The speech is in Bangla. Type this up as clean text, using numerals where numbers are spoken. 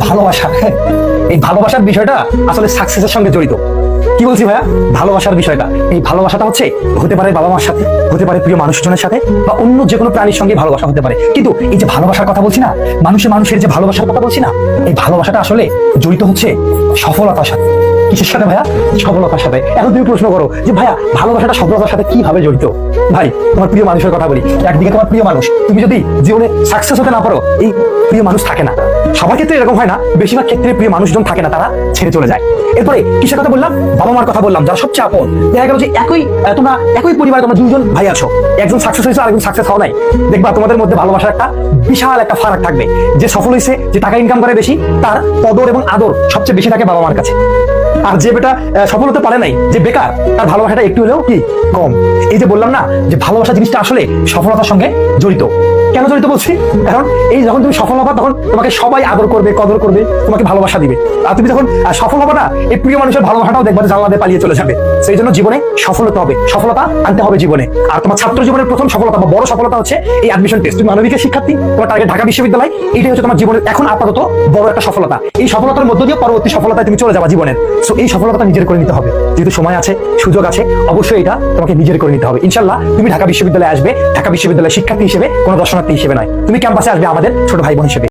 ভালোবাসা, এই ভালোবাসার বিষয়টা আসলে সাকসেসের সঙ্গে জড়িত। কি বলছি ভাইয়া? ভালোবাসার বিষয়টা, এই ভালোবাসাটা হতে পারে বাবা মার সাথে, হতে পারে প্রিয় মানুষজনের সাথে, বা অন্য যে কোনো প্রাণীর সঙ্গে ভালোবাসা হতে পারে। কিন্তু এই যে ভালোবাসার কথা বলছি না, মানুষের যে ভালোবাসার কথা বলছি না, এই ভালোবাসাটা আসলে জড়িত হচ্ছে সফলতার সাথে। কিসের সাথে ভাইয়া? সফলতার সাথে। এখন তুমি প্রশ্ন করো যে ভাইয়া ভালোবাসাটা সফলতার সাথে কিভাবে জড়িত? ভাই, তোমার প্রিয় মানুষের কথা বলি। একদিকে তোমার প্রিয় মানুষ, তুমি যদি জীবনে সাকসেস হতে না পারো, এই প্রিয় মানুষ থাকে না। সবার ক্ষেত্রে এরকম হয় না, বেশিরভাগ ক্ষেত্রে প্রিয় মানুষজন থাকে না, তারা ছেড়ে চলে যায়। এরপরে কিসের কথা বললাম? বাবা মার কথা বললাম, যারা সবচেয়ে আপন। দেখা গেল যে তোমরা একই পরিবারে তোমরা দুজন ভাই আছো, একজন সাকসেস হয়েছে, আরেকজন সাকসেস হওয়া নাই। দেখবা তোমাদের মধ্যে ভালোবাসার একটা বিশাল একটা ফারাক থাকবে। যে সফল হয়েছে, যে টাকা ইনকাম করে বেশি, তার কদর এবং আদর সবচেয়ে বেশি থাকে বাবা মার কাছে। আর যে বেটা সফল হতে পারে নাই, যে বেকার, তার ভালোবাসাটা একটু হলেও কি কম। এই যে বললাম না যে ভালোবাসা জিনিসটা আসলে সফলতার সঙ্গে জড়িত। কেন জড়িত বলছি? কারণ এই যখন তুমি সফল হবা, তখন তোমাকে সবাই আদর করবে, কদর করবে, তোমাকে ভালোবাসা দিবে। আর তুমি যখন সফল হবা না, এই প্রিয় মানুষের ভালোবাসাটাও দেখবা জানলা দিয়ে পালিয়ে চলে যাবে। সেই জন্য জীবনে সফল হতে হবে, সফলতা আনতে হবে জীবনে। আর তোমার ছাত্র জীবনের প্রথম সফলতা বা বড় সফলতা হচ্ছে এই অ্যাডমিশন টেস্ট। তুমি মানবিকের শিক্ষার্থী, তোমার টার্গেট ঢাকা বিশ্ববিদ্যালয়। এইটাই হচ্ছে তোমার জীবনের এখন আপাতত বড় একটা সফলতা। এই সফলতার মধ্য দিয়ে পরবর্তী সফলতায় তুমি চলে যাবা জীবনের। সো এই সফলতা নিজের করে নিতে হবে। যেহেতু সময় আছে, সুযোগ আছে, অবশ্যই এটা তোমাকে নিজের করে নিতে হবে। ইনশাল্লাহ তুমি ঢাকা বিশ্ববিদ্যালয়ে আসবে, ঢাকা বিশ্ববিদ্যালয়ের শিক্ষার্থী হিসেবে, কোনো দর্শনার্থী হিসেবে নয়। তুমি ক্যাম্পাসে আসবে আমাদের ছোট ভাই বোন হিসেবে।